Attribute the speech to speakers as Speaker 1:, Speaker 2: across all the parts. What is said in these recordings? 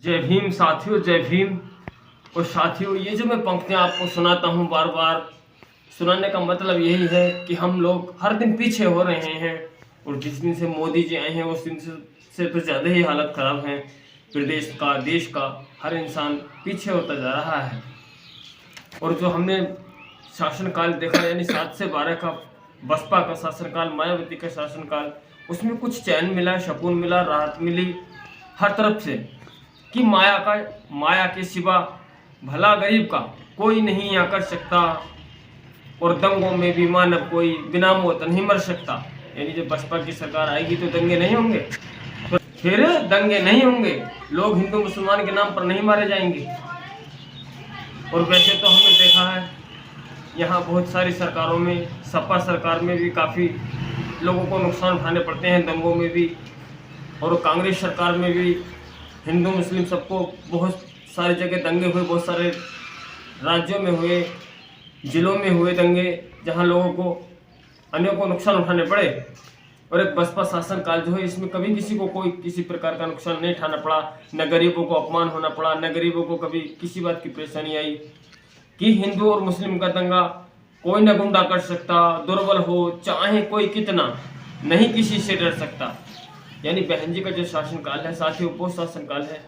Speaker 1: जय भीम साथियों, जय भीम। और साथियों, ये जो मैं पंक्तियाँ आपको सुनाता हूँ, बार बार सुनाने का मतलब यही है कि हम लोग हर दिन पीछे हो रहे हैं। और जिस दिन से मोदी जी आए हैं उस दिन से तो ज़्यादा ही हालत ख़राब है। प्रदेश का, देश का हर इंसान पीछे होता जा रहा है। और जो हमने शासनकाल देखा, यानी 7 से 12 का बसपा का शासनकाल, मायावती का शासनकाल, उसमें कुछ चैन मिला, सुकून मिला, राहत मिली हर तरफ से कि माया के सिवा भला गरीब का कोई नहीं आकर सकता। और दंगों में भी मानव कोई बिना मौत नहीं मर सकता। यानी जब बसपा की सरकार आएगी तो दंगे नहीं होंगे, तो फिर दंगे नहीं होंगे, लोग हिंदू मुसलमान के नाम पर नहीं मारे जाएंगे। और वैसे तो हमने देखा है यहाँ बहुत सारी सरकारों में, सपा सरकार में भी काफ़ी लोगों को नुकसान उठाने पड़ते हैं, दंगों में भी। और कांग्रेस सरकार में भी हिंदू मुस्लिम सबको बहुत सारी जगह दंगे हुए, बहुत सारे राज्यों में हुए, जिलों में हुए दंगे, जहां लोगों को अनेकों नुकसान उठाने पड़े। और एक बसपा शासनकाल जो है, इसमें कभी किसी को कोई किसी प्रकार का नुकसान नहीं उठाना पड़ा, न गरीबों को अपमान होना पड़ा, न गरीबों को कभी किसी बात की परेशानी आई कि हिंदू और मुस्लिम का दंगा कोई न गुंडा कर सकता, दुर्बल हो चाहे कोई कितना, नहीं किसी से डर सकता। यानी बहन जी का जो शासनकाल है साथियों, वो शासनकाल है।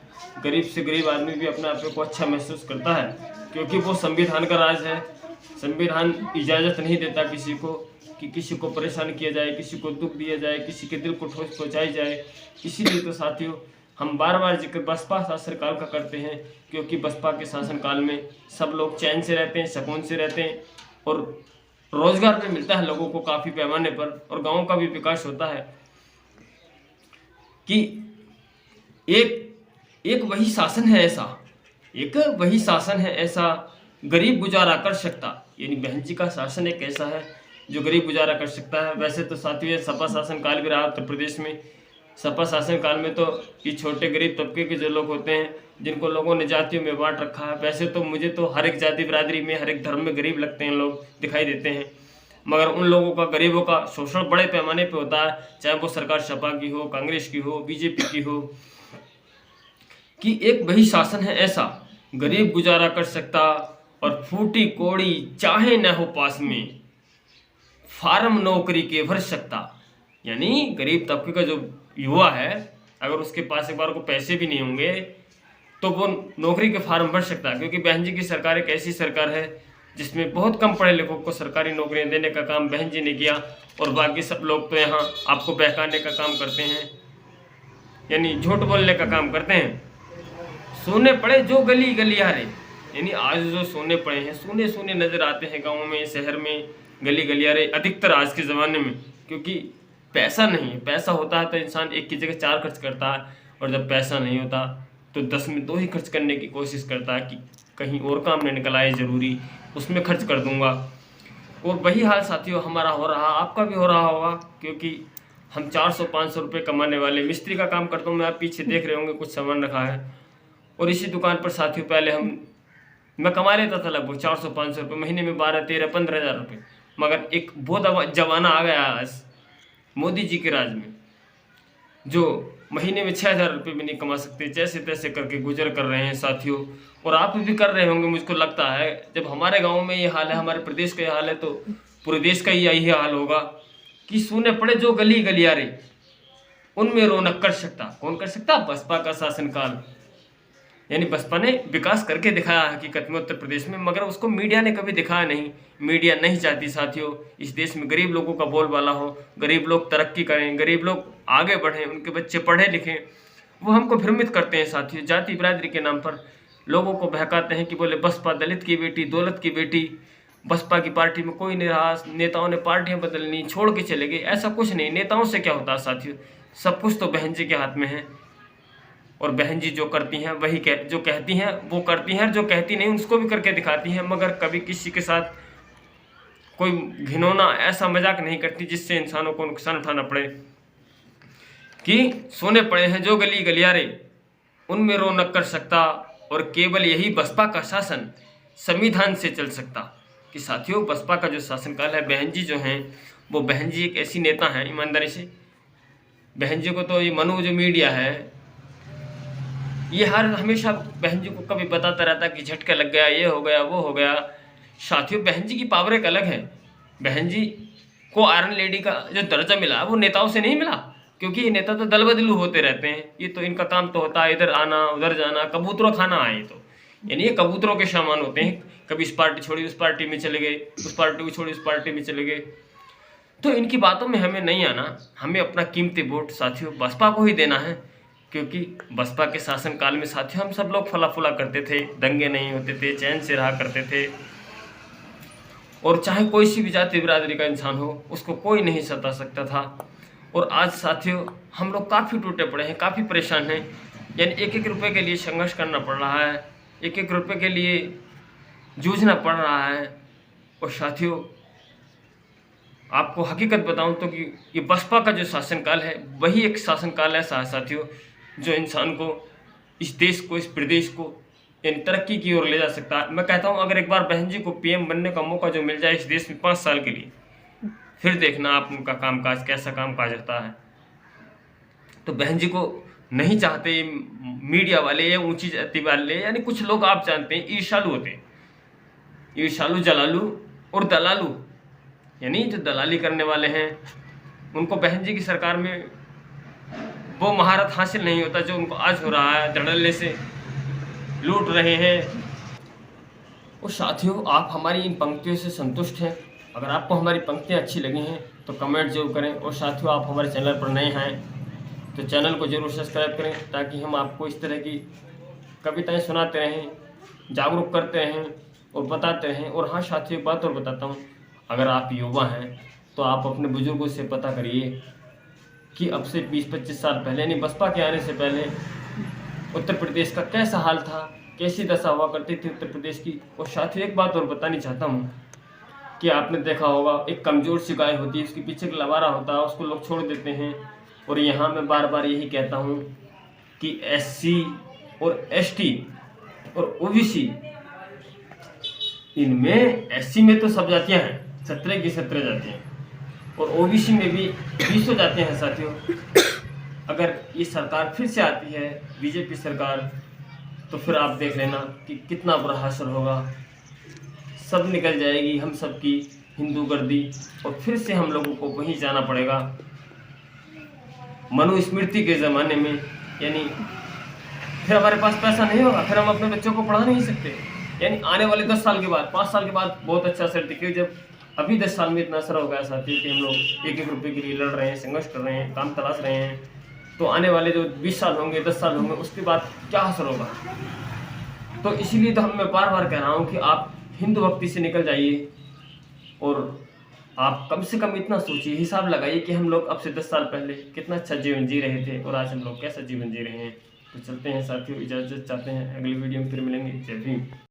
Speaker 1: गरीब से गरीब आदमी भी अपने आप को अच्छा महसूस करता है, क्योंकि वो संविधान का राज है। संविधान इजाज़त नहीं देता किसी को कि किसी को परेशान किया जाए, किसी को दुख दिया जाए, किसी के दिल को ठोस पहुँचाई जाए। इसीलिए तो साथियों हम बार बार जिक्र बसपा शासनकाल का करते हैं, क्योंकि बसपा के शासनकाल में सब लोग चैन से रहते हैं, सुकून से रहते हैं, और रोजगार भी मिलता है लोगों को काफ़ी पैमाने पर, और गाँव का भी विकास होता है। कि एक वही शासन है ऐसा, एक वही शासन है ऐसा गरीब गुजारा कर सकता। यानी बहन जी का शासन एक ऐसा है जो गरीब गुजारा कर सकता है। वैसे तो साथियों सपा शासन काल भी रहा उत्तर प्रदेश में। सपा शासन काल में तो ये छोटे गरीब तबके के जो लोग होते हैं, जिनको लोगों ने जातियों में बांट रखा है। वैसे तो मुझे तो हर एक जाति बिरादरी में, हर एक धर्म में गरीब लगते हैं लोग, दिखाई देते हैं, मगर उन लोगों का, गरीबों का शोषण बड़े पैमाने पे होता है, चाहे वो सरकार सपा की हो, कांग्रेस की हो, बीजेपी की हो। कि एक वही शासन है ऐसा गरीब गुजारा कर सकता, और फूटी कोड़ी चाहे न हो पास में, फार्म नौकरी के भर सकता। यानी गरीब तबके का जो युवा है, अगर उसके पास एक बार को पैसे भी नहीं होंगे तो वो नौकरी के फार्म भर सकता है। क्योंकि बहन जी की सरकार एक ऐसी सरकार है जिसमें बहुत कम पढ़े लिखों को सरकारी नौकरियां देने का काम बहन जी ने किया, और बाकी सब लोग तो यहाँ आपको बहकाने का काम करते हैं, यानी झूठ बोलने का काम करते हैं। सोने पड़े जो गली गलियारे, यानी आज जो सोने पड़े हैं, सोने सोने नजर आते हैं गाँव में, शहर में, गली गलियारे अधिकतर आज के ज़माने में। क्योंकि पैसा नहीं है, पैसा होता है तो इंसान एक की जगह 4 खर्च करता है, और जब पैसा नहीं होता तो 10 में 2 ही खर्च करने की कोशिश करता है कि कहीं और काम नहीं निकल आए ज़रूरी, उसमें खर्च कर दूंगा। और वही हाल साथियों हमारा हो रहा, आपका भी हो रहा होगा। क्योंकि हम 400-500 रुपये कमाने वाले, मिस्त्री का काम करता हूँ मैं, आप पीछे देख रहे होंगे कुछ सामान रखा है, और इसी दुकान पर साथियों पहले मैं कमा लेता था लगभग 400-500 रुपये महीने में, 12-13-15 हज़ार रुपये। मगर एक बहुत जमाना आ गया आज मोदी जी के राज में, जो महीने में 6,000 रुपये भी नहीं कमा सकते, जैसे तैसे करके गुजर कर रहे हैं साथियों। और आप भी कर रहे होंगे मुझको लगता है। जब हमारे गांव में ये हाल है, हमारे प्रदेश का ये हाल है, तो पूरे देश का ही यही हाल होगा कि सोने पड़े जो गली गलियारे, उनमें रौनक कर सकता। कौन कर सकता? बसपा का शासनकाल। यानी बसपा ने विकास करके दिखाया हकीकत में उत्तर प्रदेश में, मगर उसको मीडिया ने कभी दिखाया नहीं। मीडिया नहीं चाहती साथियों इस देश में गरीब लोगों का बोलबाला हो, गरीब लोग तरक्की करें, गरीब लोग आगे बढ़ें, उनके बच्चे पढ़े लिखें। वो हमको भ्रमित करते हैं साथियों, जाति बिरादरी के नाम पर लोगों को बहकाते हैं कि बोले बसपा दलित की बेटी, दौलत की बेटी, बसपा की पार्टी में कोई नहीं रहा, नेताओं ने पार्टियां बदलनी, छोड़ के चले गए। ऐसा कुछ नहीं, नेताओं से क्या होता है साथियों, सब कुछ तो बहन जी के हाथ में है। और बहन जी जो करती हैं वही जो कहती हैं वो करती हैं, जो कहती नहीं उसको भी करके दिखाती हैं। मगर कभी किसी के साथ कोई घिनौना ऐसा मजाक नहीं करती जिससे इंसानों को नुकसान उठाना पड़े। कि सोने पड़े हैं जो गली गलियारे, उनमें रौनक कर सकता, और केवल यही बसपा का शासन संविधान से चल सकता। कि साथियों बसपा का जो शासनकाल है, बहन जी जो हैं वो, बहन जी एक ऐसी नेता हैं ईमानदारी से, बहन जी को तो ये मनु जो मीडिया है ये हर हमेशा बहन जी को कभी बताता रहता कि झटका लग गया, ये हो गया, वो हो गया। साथियों, बहन जी की पावर एक अलग है। बहन जी को आयरन लेडी का जो दर्जा मिला वो नेताओं से नहीं मिला, क्योंकि ये नेता तो दल बदलू होते रहते हैं। ये तो इनका काम तो होता है इधर आना उधर जाना, कबूतरों खाना आए तो, यानी ये कबूतरों के सामान होते हैं। कभी इस पार्टी छोड़ी उस पार्टी में चले गए, उस पार्टी को छोड़ी उस पार्टी में चले गए। तो इनकी बातों में हमें नहीं आना, हमें अपना कीमती वोट साथियों बसपा को ही देना है। क्योंकि बसपा के शासनकाल में साथियों हम सब लोग फला फूला करते थे, दंगे नहीं होते थे, चैन से रहा करते थे, और चाहे कोई सी भी जाति बिरादरी का इंसान हो उसको कोई नहीं सता सकता था। और आज साथियों हम लोग काफ़ी टूटे पड़े हैं, काफ़ी परेशान हैं, यानी एक एक रुपये के लिए संघर्ष करना पड़ रहा है, एक एक रुपये के लिए जूझना पड़ रहा है। और साथियों आपको हकीकत बताऊं तो कि ये बसपा का जो शासनकाल है वही एक शासनकाल है साथियों, जो इंसान को, इस देश को, इस प्रदेश को यानी तरक्की की ओर ले जा सकता है। मैं कहता हूं अगर एक बार बहन जी को पीएम बनने का मौका जो मिल जाए इस देश में 5 साल के लिए, फिर देखना आप उनका कामकाज कैसा कामकाज होता है। तो बहन जी को नहीं चाहते मीडिया वाले या ऊंची जाति वाले, यानी कुछ लोग आप जानते हैं ईर्षालु होते हैं, ईर्षालु, जलालू और दलालू, यानी जो दलाली करने वाले हैं उनको बहन जी की सरकार में वो महारत हासिल नहीं होता जो उनको आज हो रहा है, धड़ल्ले से लूट रहे हैं। और साथियों आप हमारी इन पंक्तियों से संतुष्ट हैं? अगर आपको हमारी पंक्तियाँ अच्छी लगी हैं तो कमेंट जरूर करें। और साथियों आप हमारे चैनल पर नए हैं तो चैनल को जरूर सब्सक्राइब करें, ताकि हम आपको इस तरह की कविताएं सुनाते रहें, जागरूक करते रहें और बताते रहें। और हाँ साथियों, बात और बताता हूँ, अगर आप युवा हैं तो आप अपने बुजुर्गों से पता करिए कि अब से 20-25 साल पहले, यानी बसपा के आने से पहले उत्तर प्रदेश का कैसा हाल था, कैसी दशा हुआ करती थी उत्तर प्रदेश की। और साथियों एक बात और बतानी चाहता हूँ कि आपने देखा होगा एक कमज़ोर सी गाय होती है, उसके पीछे एक लवारा होता है, उसको लोग छोड़ देते हैं। और यहाँ मैं बार बार यही कहता हूँ कि SC और ST और OBC, इनमें SC में तो सब जातियाँ हैं, 17 की 17 जातियाँ, और OBC में भी 20 जातियाँ हैं साथियों। अगर ये सरकार फिर से आती है बीजेपी सरकार, तो फिर आप देख लेना कि कितना बुरा हासिल होगा। सब निकल जाएगी हम सब की हिंदू गर्दी, और फिर से हम लोगों को वहीं जाना पड़ेगा मनुस्मृति के ज़माने में। यानी फिर हमारे पास पैसा नहीं होगा, फिर हम अपने बच्चों को पढ़ा नहीं सकते। यानी आने वाले 10 साल के बाद, 5 साल के बाद बहुत अच्छा असर दिखे। जब अभी 10 साल में इतना असर हो गया साथी कि हम लोग एक एक रुपये के लिए लड़ रहे हैं, संघर्ष कर रहे हैं, काम तलाश रहे हैं, तो आने वाले जो 20 साल होंगे, 10 साल होंगे, उसके बाद क्या असर होगा। तो इसीलिए तो मैं बार बार कह रहा हूँ कि आप हिंदू भक्ति से निकल जाइए, और आप कम से कम इतना सोचिए, हिसाब लगाइए कि हम लोग अब से 10 साल पहले कितना अच्छा जीवन जी रहे थे और आज हम लोग कैसा जीवन जी रहे हैं। तो चलते हैं साथियों, इजाज़त चाहते हैं, अगली वीडियो में फिर मिलेंगे। जय भीम।